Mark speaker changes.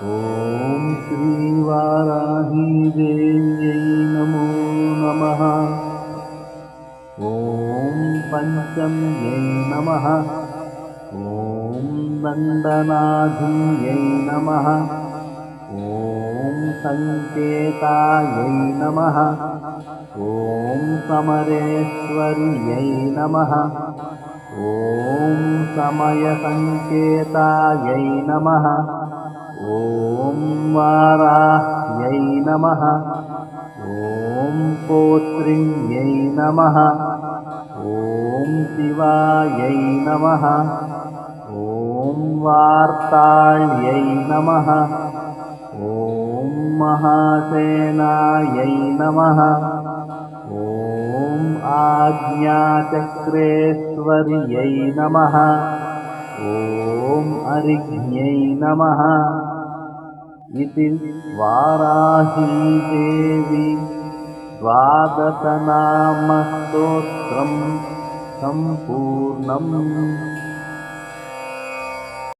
Speaker 1: ॐ श्रीवाराहीदेव्यै नमो नमः। ॐ पञ्चम्यै नमः। ॐ दण्डनाधिन्यै नमः। ॐ सङ्केतायै नमः। ॐ समरेश्वर्यै नमः। ॐ समयसङ्केतायै नमः। ॐ वाराह्यै नमः। ॐ पोत्रिण्यै नमः। ॐ शिवायै नमः। ॐ वार्ताళ్यै नमः। ॐ महासेनायै नमः। ॐ आज्ञाचक्रेश्वर्यै नमः। ॐ अरिघ्न्यै नमः। इति वाराहीदेवी द्वादशनामस्तोत्रं सम्पूर्णम्।